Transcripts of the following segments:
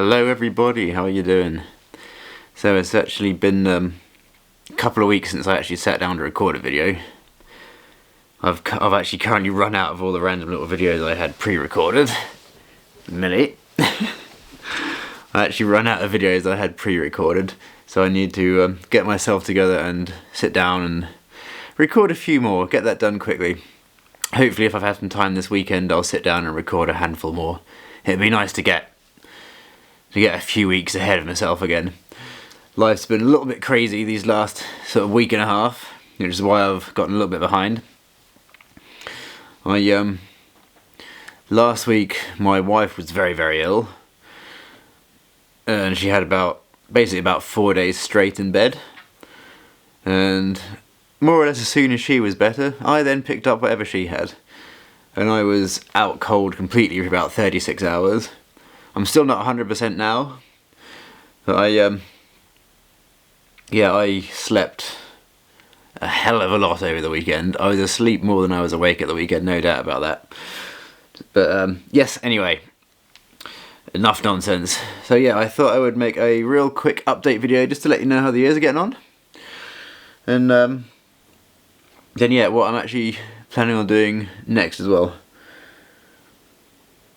Hello everybody, how are you doing? So it's actually been a couple of weeks since I actually sat down to record a video. I've actually currently run out of all the random little videos I had pre-recorded. I actually run out of videos I had pre-recorded, so I need to get myself together and sit down and record a few more, get that done quickly. Hopefully if I've had some time this weekend I'll sit down and record a handful more. It'd be nice to get a few weeks ahead of myself again. Life's been a little bit crazy these last sort of week and a half, which is why I've gotten a little bit behind. Last week my wife was very ill, and she had basically about 4 days straight in bed, and more or less as soon as she was better, I then picked up whatever she had, and I was out cold completely for about 36 hours. I'm still not 100% now, but I slept a hell of a lot over the weekend. I was asleep more than I was awake at the weekend, no doubt about that. But yes, anyway, enough nonsense. So yeah, I thought I would make a real quick update video just to let you know how the years are getting on. And then yeah, what I'm actually planning on doing next as well.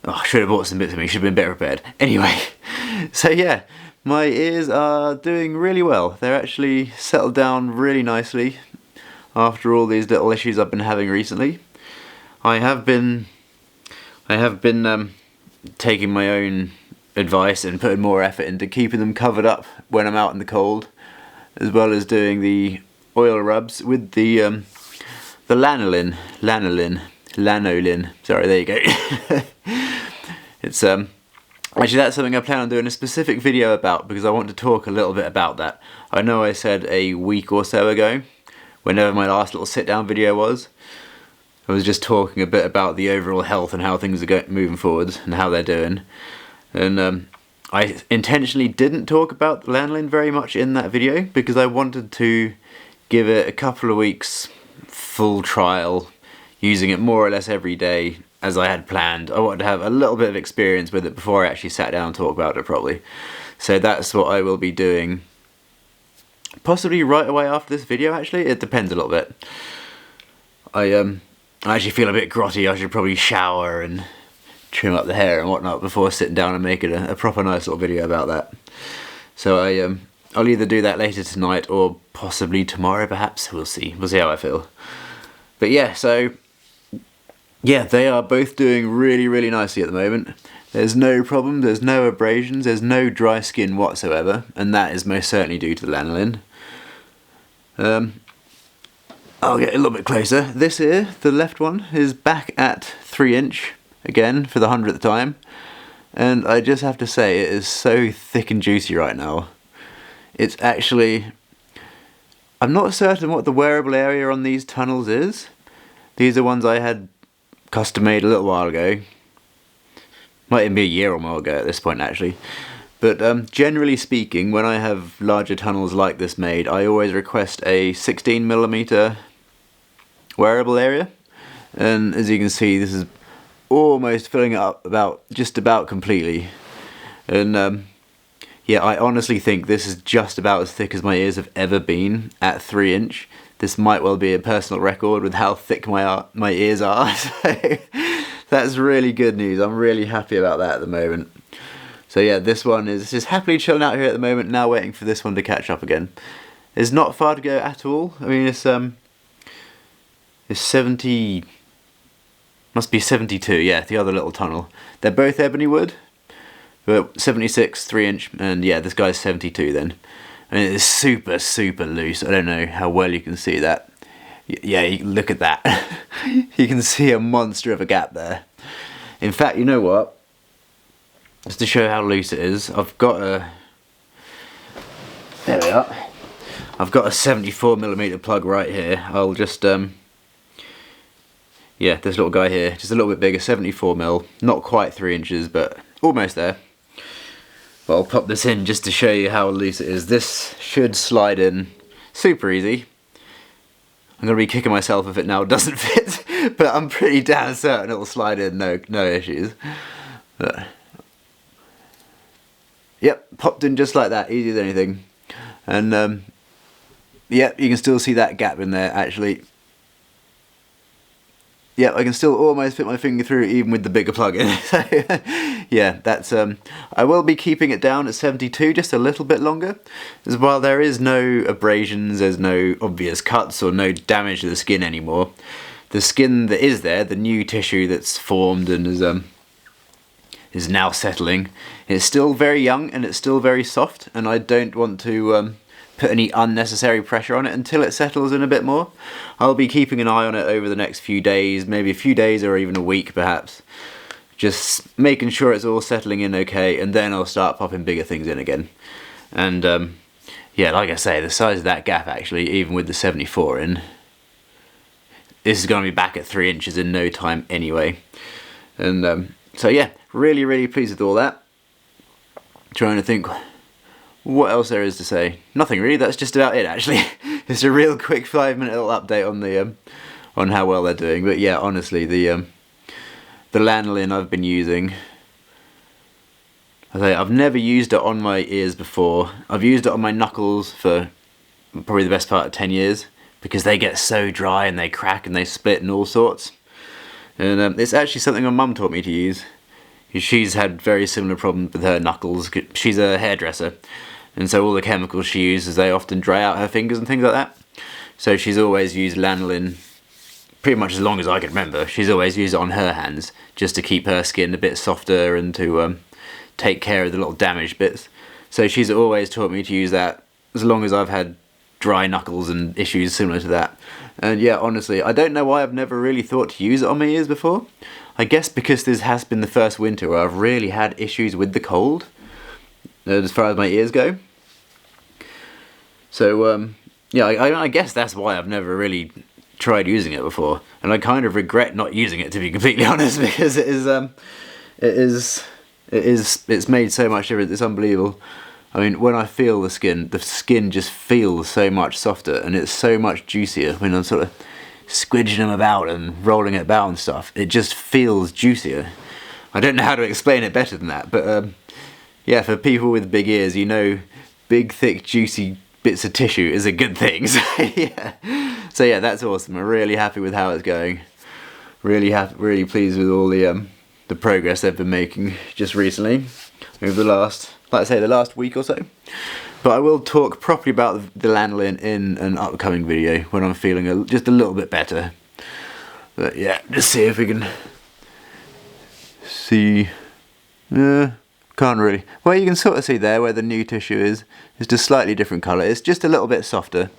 Oh, I should have bought some bits with me, should have been better prepared. Anyway, so yeah, my ears are doing really well. They're actually settled down really nicely after all these little issues I've been having recently. I have been taking my own advice and putting more effort into keeping them covered up when I'm out in the cold, as well as doing the oil rubs with the lanolin. Sorry, there you go. It's actually that's something I plan on doing a specific video about, because I want to talk a little bit about that. I know I said a week or so ago, whenever my last little sit down video was, I was just talking a bit about the overall health and how things are moving forwards and how they're doing. And I intentionally didn't talk about the lanolin very much in that video, because I wanted to give it a couple of weeks full trial, using it more or less every day as I had planned. I wanted to have a little bit of experience with it before I actually sat down and talked about it properly. So that's what I will be doing, possibly right away after this video. Actually, it depends a little bit. I actually feel a bit grotty. I should probably shower and trim up the hair and whatnot before sitting down and making a proper nice little video about that. So I'll either do that later tonight or possibly tomorrow perhaps. We'll see how I feel. But yeah, so yeah, they are both doing really nicely at the moment. There's no problem, there's no abrasions, there's no dry skin whatsoever, and that is most certainly due to the lanolin. I'll get a little bit closer. This here, the left one, is back at 3 inch, again, for the 100th time. And I just have to say, it is so thick and juicy right now. It's actually... I'm not certain what the wearable area on these tunnels is. These are ones I had custom made a little while ago. Might even be a year or more ago at this point actually. But generally speaking, when I have larger tunnels like this made, I always request a 16mm wearable area. And as you can see, this is almost filling it up just about completely. And yeah, I honestly think this is just about as thick as my ears have ever been at 3 inch. This might well be a personal record with how thick my ears are. So that's really good news. I'm really happy about that at the moment. So yeah, this one is just happily chilling out here at the moment, now waiting for this one to catch up again. It's not far to go at all. I mean, it's 70, must be 72, yeah, the other little tunnel. They're both ebony wood, but 76, 3 inch, and yeah, this guy's 72 then. I mean, it's super loose. I don't know how well you can see that. Yeah, look at that. You can see a monster of a gap there. In fact, you know what? Just to show how loose it is, I've got a... There we are. I've got a 74mm plug right here. I'll just... yeah, this little guy here, just a little bit bigger, 74mm. Not quite 3 inches, but almost there. But I'll pop this in just to show you how loose it is. This should slide in super easy. I'm going to be kicking myself if it now doesn't fit, but I'm pretty damn certain it will slide in, no issues. But Yep, popped in just like that, easy as anything. And yep, you can still see that gap in there actually. Yeah, I can still almost fit my finger through even with the bigger plug in. So, yeah, that's I will be keeping it down at 72 just a little bit longer, as while there is no abrasions, there's no obvious cuts or no damage to the skin anymore. The skin that is there, the new tissue that's formed and is now settling, it's still very young and it's still very soft, and I don't want to put any unnecessary pressure on it until it settles in a bit more. I'll be keeping an eye on it over the next few days, maybe a few days or even a week perhaps, just making sure it's all settling in okay, and then I'll start popping bigger things in again. And yeah, like I say, the size of that gap actually, even with the 74 in, this is going to be back at 3 inches in no time anyway. And so yeah, really pleased with all that. Trying to think what else there is to say. Nothing really, that's just about it actually. It's a real quick 5-minute little update on the on how well they're doing. But yeah, honestly, the lanolin I've been using, I've never used it on my ears before. I've used it on my knuckles for probably the best part of 10 years because they get so dry and they crack and they split and all sorts. And it's actually something my mum taught me to use. She's had very similar problems with her knuckles. She's a hairdresser, and so all the chemicals she uses, they often dry out her fingers and things like that. So she's always used lanolin pretty much as long as I can remember. She's always used it on her hands just to keep her skin a bit softer and to take care of the little damaged bits. So she's always taught me to use that as long as I've had dry knuckles and issues similar to that. And yeah, honestly, I don't know why I've never really thought to use it on my ears before. I guess because this has been the first winter where I've really had issues with the cold, as far as my ears go. So yeah, I guess that's why I've never really tried using it before, and I kind of regret not using it, to be completely honest, because it's made so much difference. It's unbelievable. I mean, when I feel the skin just feels so much softer, and it's so much juicier when I'm sort of squidging them about and rolling it about and stuff. It just feels juicier. I don't know how to explain it better than that, but yeah, for people with big ears, you know, big, thick, juicy bits of tissue is a good thing. So yeah, that's awesome. I'm really happy with how it's going. Really happy, really pleased with all the progress they've been making just recently over the last, like I say, the last week or so. But I will talk properly about the lanolin in an upcoming video when I'm feeling just a little bit better. But yeah, just see if we can see. Can't really. Well, you can sort of see there where the new tissue is. It's just slightly different colour. It's just a little bit softer,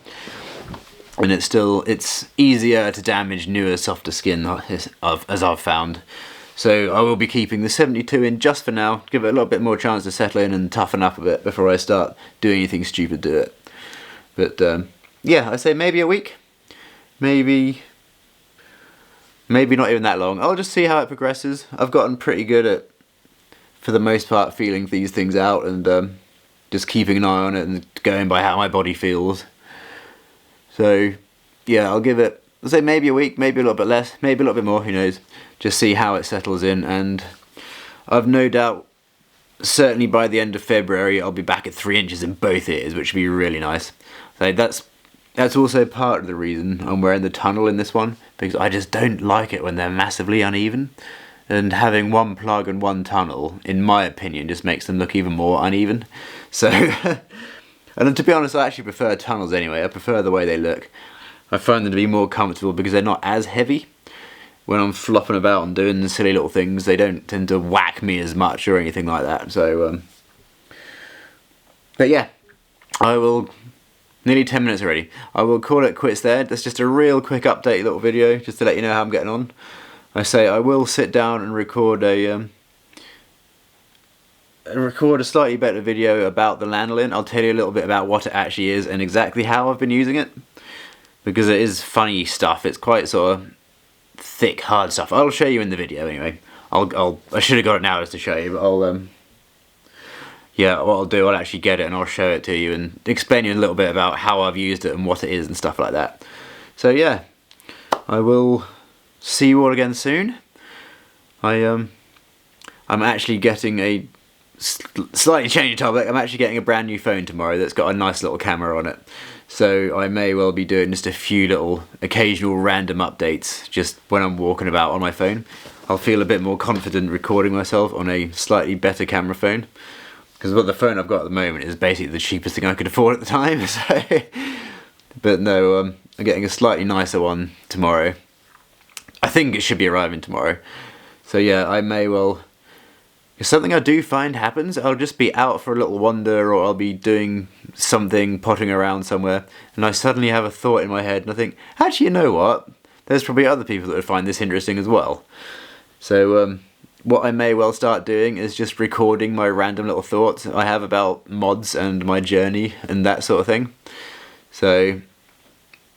and it's easier to damage newer, softer skin as I've found. So I will be keeping the 72 in just for now, give it a little bit more chance to settle in and toughen up a bit before I start doing anything stupid to it. But yeah, I say maybe a week, maybe not even that long. I'll just see how it progresses. I've gotten pretty good at, for the most part, feeling these things out and just keeping an eye on it and going by how my body feels. So yeah, I'll give it, I'll say maybe a week, maybe a little bit less, maybe a little bit more, who knows. Just see how it settles in, and I've no doubt, certainly by the end of February, I'll be back at 3 inches in both ears, which would be really nice. So that's also part of the reason I'm wearing the tunnel in this one, because I just don't like it when they're massively uneven. And having one plug and one tunnel, in my opinion, just makes them look even more uneven. So, and to be honest, I actually prefer tunnels anyway. I prefer the way they look. I find them to be more comfortable because they're not as heavy. When I'm flopping about and doing the silly little things, they don't tend to whack me as much or anything like that. So, but yeah, I will, nearly 10 minutes already. I will call it quits there. That's just a real quick update little video, just to let you know how I'm getting on. I say I will sit down and record a slightly better video about the lanolin. I'll tell you a little bit about what it actually is and exactly how I've been using it, because it is funny stuff. It's quite sort of thick, hard stuff. I'll show you in the video anyway. I should have got it now just to show you, but yeah, what I'll do, I'll actually get it and I'll show it to you and explain you a little bit about how I've used it and what it is and stuff like that. So yeah, I will see you all again soon. I'm actually getting a slightly change the topic, I'm actually getting a brand new phone tomorrow that's got a nice little camera on it. So I may well be doing just a few little occasional random updates just when I'm walking about on my phone. I'll feel a bit more confident recording myself on a slightly better camera phone. Because the phone I've got at the moment is basically the cheapest thing I could afford at the time. So, but no, I'm getting a slightly nicer one tomorrow. I think it should be arriving tomorrow. So yeah, I may well... If something I do find happens, I'll just be out for a little wander, or I'll be doing something, potting around somewhere, and I suddenly have a thought in my head, and I think, actually, you know what? There's probably other people that would find this interesting as well. So what I may well start doing is just recording my random little thoughts I have about mods and my journey and that sort of thing. So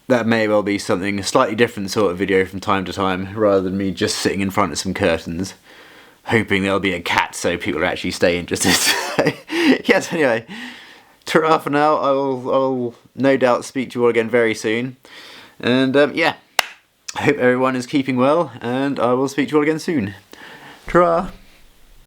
that may well be something, a slightly different sort of video from time to time, rather than me just sitting in front of some curtains, hoping there'll be a cat so people will actually stay interested. Yes, anyway, ta-ra for now. I will no doubt speak to you all again very soon. And yeah, I hope everyone is keeping well, and I will speak to you all again soon. Ta-ra!